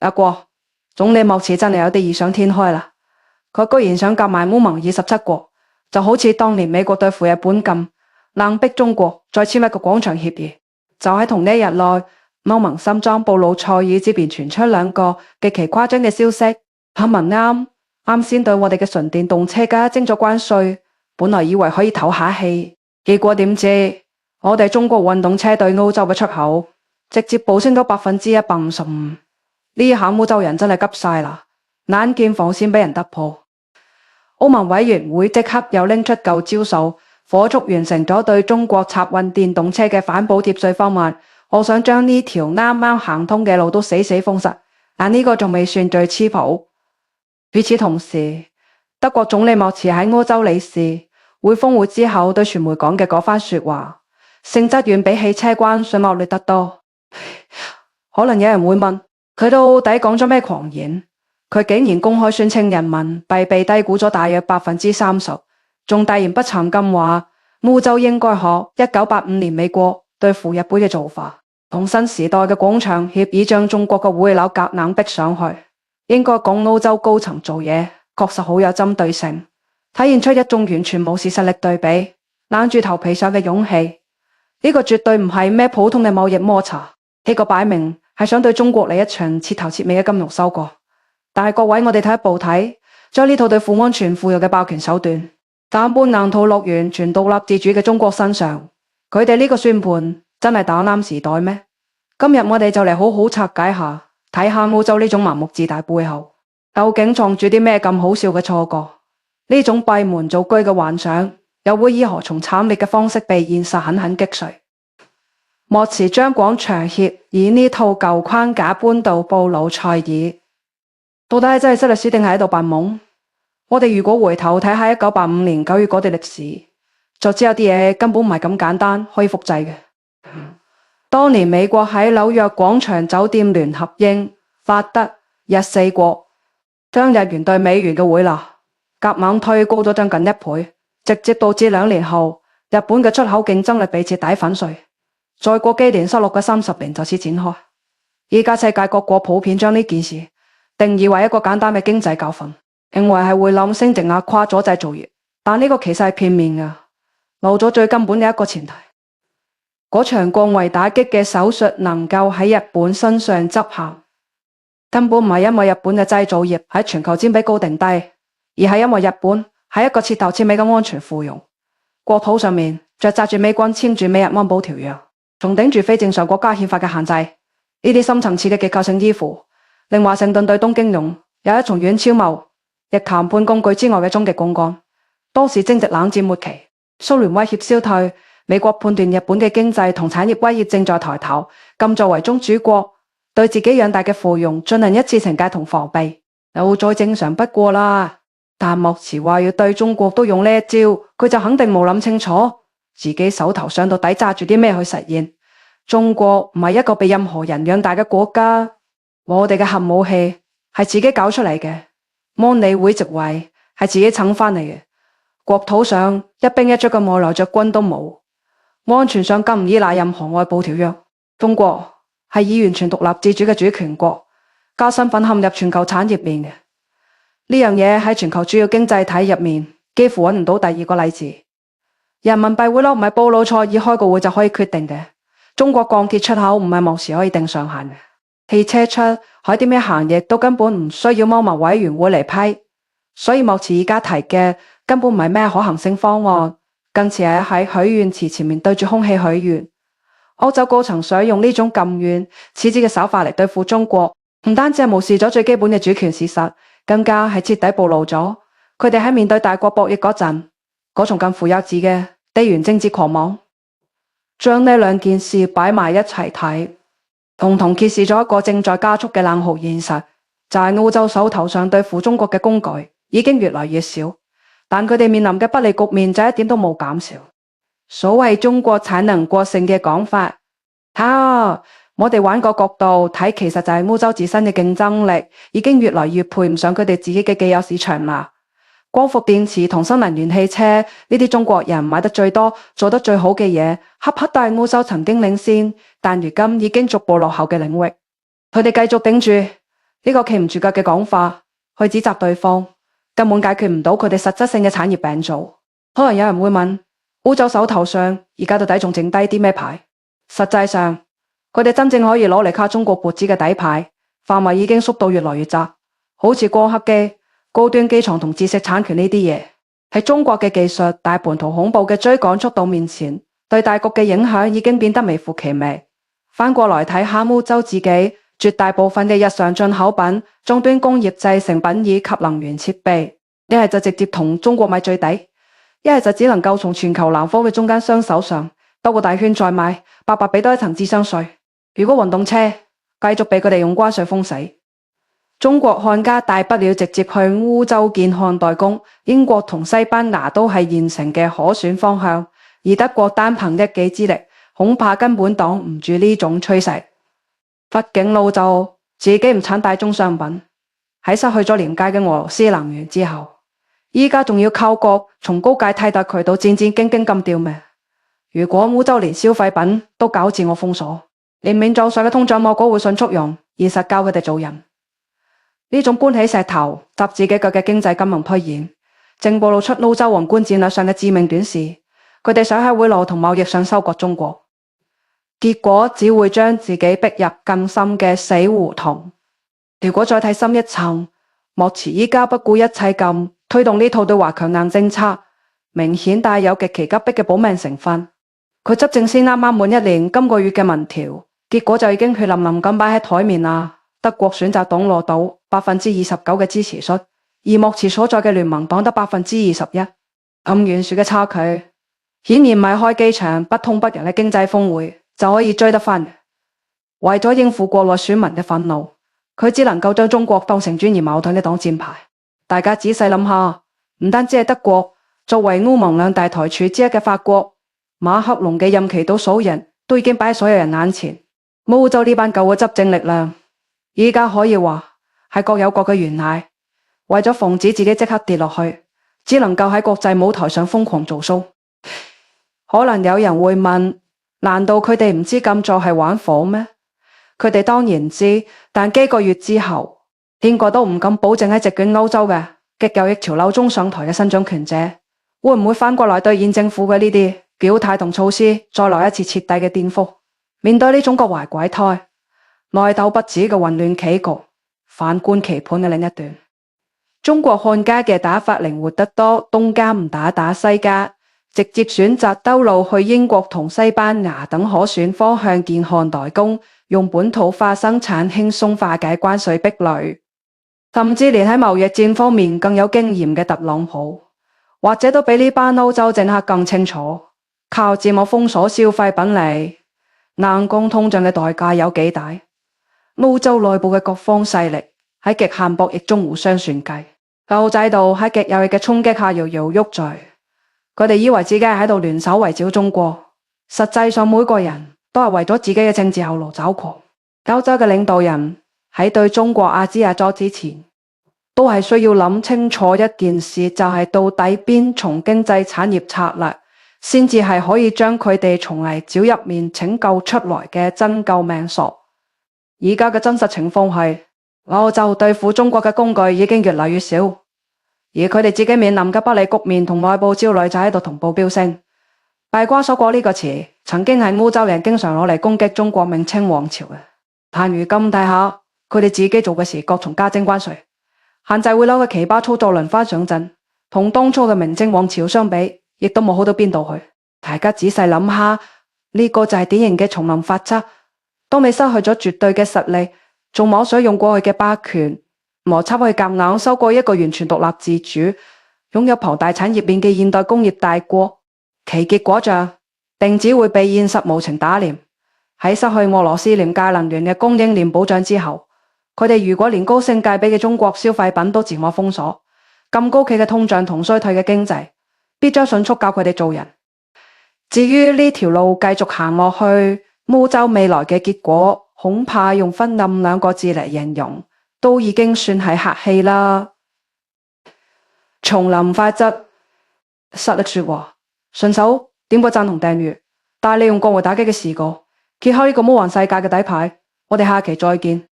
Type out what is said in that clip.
阿國，總理莫茨真係有啲異想天開啦，佢居然想夾埋歐盟27國，就好似當年美國對付日本咁，硬逼中國再簽一個廣場協議。就喺同一日內，歐盟心臟布魯塞爾這邊傳出兩個極其誇張嘅消息，阿文啱先對我哋嘅純電動車加徵咗關稅，本來以為可以唞下氣，結果點知我哋中國運動車對歐洲嘅出口直接暴升到155%，呢下歐洲人真係急晒啦，眼見防線俾人突破，歐盟委員會即刻又拎出舊招數，火速完成咗對中國插運電動車嘅反補貼稅方案。我想將呢條啱啱行通嘅路都死封實，但呢個仲未算最黐譜。與此同時，德國總理默茨喺歐洲理事會峰會之後對傳媒講嘅嗰番說話，性質遠比汽車關稅惡劣得多。可能有人會問，佢到底講咗咩狂言？佢竟然公開宣稱人民幣被低估咗大約30%，仲大言不慚咁話歐洲應該學1985年美國對付日本嘅做法。同新時代嘅廣場協議將中國嘅會樓夾硬逼上去，應該講歐洲高層做嘢確實好有針對性，體現出一種完全無視實力對比、硬住頭皮上嘅勇氣。呢個絕對唔係咩普通嘅貿易摩擦，呢個擺明係想對中國嚟一場徹頭徹尾嘅金融收割。但係各位，我哋睇一步睇，將呢套對付安全富有嘅霸權手段，膽搬硬套落完全獨立自主嘅中國身上，佢哋呢個算盤真係打啱時代咩？今日我哋就嚟好好拆解下，睇下歐洲呢種盲目自大背後究竟藏住啲咩咁好笑嘅錯覺？呢種閉門造車嘅幻想又會以何種慘烈嘅方式被現實狠狠擊碎？默茨將廣場協議呢套舊框架搬到布魯塞爾，到底係真係失律師定係喺度扮懵？我哋如果回頭睇下1985年9月嗰段歷史，就知有啲嘢根本唔係咁簡單可以複製嘅。當年美國喺紐約廣場酒店聯合英、法德、日4國，將日元對美元嘅匯率夾硬推高咗將近1倍，直接導致2年後日本嘅出口競爭力被徹底粉碎。再過幾年，失落嘅30年就此展開。而家世界各國普遍將呢件事定義為一個簡單嘅經濟教訓，認為係匯率升值壓垮咗製造業，但呢個其實係片面嘅，漏咗最根本嘅一個前提。嗰場降維打擊嘅手術能夠喺日本身上執行，根本唔係因為日本嘅製造業喺全球佔比高定低，而係因為日本係一個徹頭徹尾嘅安全附庸，國土上面着紮住美軍簽住美日安保條約，仲頂住非正常國家憲法嘅限制。呢啲深層次嘅結構性依附，令華盛頓對東京擁有一重遠超貿易談判工具之外嘅終極槓桿。當時正值冷戰末期，蘇聯威脅消退，美國判斷日本嘅經濟同產業威脅正在抬頭，咁作為宗主國，對自己養大嘅附庸進行一次懲戒同防備，又再正常不過啦。但默茨話要對中國都用呢一招，佢就肯定冇諗清楚自己手頭上到底揸住啲咩去實現。中國唔係一個被任何人養大嘅國家，我哋嘅核武器係自己搞出嚟嘅，安理會席位係自己蹭翻嚟嘅，國土上一兵一卒嘅外來着軍都冇。安全上更唔依賴任何外部條約，中國係以完全獨立自主嘅主權國，加身份陷入全球產業面嘅呢樣嘢喺全球主要經濟體入面幾乎揾唔到第二個例子。人民幣匯率唔係布魯塞爾開個會就可以決定嘅，中國鋼鐵出口唔係默茨可以定上限嘅，汽車出海啲咩行業都根本唔需要歐盟委員會嚟批，所以默茨而家提嘅根本唔係咩可行性方案。更似係喺許願池前面對住空氣許願。歐洲高層想用呢種咁遠此之嘅手法嚟對付中國，唔單止係無視咗最基本嘅主權事實，更加係徹底暴露咗佢哋喺面對大國博弈嗰陣嗰種近乎幼稚嘅地緣政治狂妄。將呢兩件事擺埋一齊睇，共同揭示咗一個正在加速嘅冷酷現實，就係歐洲手頭上對付中國嘅工具已經越來越少，但佢哋面臨嘅不利局面就一點都冇減少。所謂中國產能過剩嘅講法，我哋換個角度睇，其實就係歐洲自身嘅競爭力已經越來越配唔上佢哋自己嘅既有市場啦。光伏電池同新能源汽車呢啲中國人買得最多、做得最好嘅嘢，恰恰都係歐洲曾經領先，但如今已經逐步落後嘅領域。佢哋繼續頂住，呢個企唔住腳嘅講法，去指責對方，根本解決唔到佢哋實質性嘅產業病灶。可能有人會問，歐洲手頭上而家到底仲剩低啲咩牌？實際上，佢哋真正可以攞嚟卡中國脖子嘅底牌，範圍已經縮到越來越窄。好似光刻機、高端機床同知識產權呢啲嘢，喺中國嘅技術大盤同恐怖嘅追趕速度面前，對大局嘅影響已經變得微乎其微。反過來睇下歐洲自己，絕大部分嘅日常進口品、終端工業製成品以及能源設備，一係就直接同中國買最低，一係就只能夠從全球南方嘅中間商手上兜個大圈再買，白白俾多一層智商稅。如果運動車繼續被佢哋用關稅封死，中國漢家大不了直接去歐洲建漢代工，英國同西班牙都係現成嘅可選方向，而德國單憑一己之力，恐怕根本擋唔住呢種趨勢。畢竟歐洲自己唔產大宗商品，喺失去咗廉價嘅俄羅斯能源之後，依家仲要靠國從高價替代渠道戰戰兢兢咁吊命。如果歐洲連消費品都搞自我封鎖，連免作稅嘅通脹魔果會迅速用現實教佢哋做人。呢種搬起石頭砸自己腳嘅經濟金融推演，正暴露出歐洲宏觀戰略上嘅致命短視。佢哋想喺賄賂同貿易上收割中國，結果只會將自己逼入更深嘅死胡同。如果再睇深一層，莫茨依家不顧一切咁推動呢套對華強硬政策，明顯帶有極其急迫嘅保命成分。佢執政先啱啱滿一年，今個月嘅民調結果就已經血淋淋咁擺喺台面啦。德國選擇黨攞到29%嘅支持率，而莫茨所在嘅聯盟黨得21%，咁懸殊嘅差距，顯然唔係開幾場不痛不癢嘅經濟峰會就可以追得翻。為咗應付國內選民嘅憤怒，佢只能夠將中國當成專業矛盾嘅擋箭牌。大家仔細諗下，唔單止係德國，作為歐盟兩大台柱之一嘅法國，馬克龍嘅任期倒數日都已經擺喺所有人眼前。歐洲呢班舊嘅執政力量，依家可以話係各有各嘅懸崖，為咗防止自己即刻跌落去，只能夠喺國際舞台上瘋狂做 show。可能有人會問，難道佢哋唔知咁做係玩火咩？佢哋當然知，但幾個月之後，邊個都唔敢保證喺席捲歐洲嘅極右翼潮流中上台嘅新掌權者，會唔會反過來對現政府嘅呢啲表態同措施再來一次徹底嘅顛覆？面對呢種各懷鬼胎、內鬥不止嘅混亂棋局，反觀棋盤嘅另一端，中國漢家嘅打法靈活得多，東家唔打西家，直接選擇兜路去英國同西班牙等可選方向建漢代工，用本土化生產輕鬆化解關稅壁壘，甚至連喺貿易戰方面更有經驗嘅特朗普，或者都比呢班歐洲政客更清楚，靠自我封鎖消費品嚟硬攻通脹嘅代價有幾大。歐洲內部嘅各方勢力喺極限博弈中互相算計，舊制度喺極右翼嘅衝擊下搖搖欲墜。佢哋以為自己係喺度聯手圍剿中國，實際上每個人都係為咗自己嘅政治後路找狂。歐洲嘅領導人喺對中國阿支阿左之前，都係需要諗清楚一件事，就係到底邊從經濟產業策略先至係可以將佢哋從泥沼入面拯救出來嘅真救命索。而家嘅真實情況係，歐洲對付中國嘅工具已經越嚟越少，而佢哋自己面臨嘅不利局面同內部焦慮就喺度同步飆升。閉關鎖國呢個詞曾經係歐洲人經常攞嚟攻擊中國明清王朝嘅，但如今睇下佢哋自己做嘅事，各從加徵關稅，限制匯率嘅奇葩操作輪番上陣，同當初嘅明清王朝相比，亦都冇好到邊度去。大家仔細諗下，呢個就係典型嘅叢林法則。當你失去咗絕對嘅實力，仲妄想用過去嘅霸權摩擦去夾硬收割一個完全獨立自主、擁有龐大產業鏈嘅現代工業大國，其結果定只會被現實無情打臉。喺失去俄羅斯廉價能源嘅供應鏈保障之後，佢哋如果連高性價比嘅中國消費品都自我封鎖，咁高企嘅通脹同衰退嘅經濟，必將迅速教佢哋做人。至於呢條路繼續行落去，歐洲未來嘅結果，恐怕用昏暗兩個字嚟形容，都已經算係客氣啦。叢林法則，實力說話，順手點個讚同訂閱，帶你用國外打擊嘅視角，揭開呢個魔幻世界嘅底牌。我哋下期再見。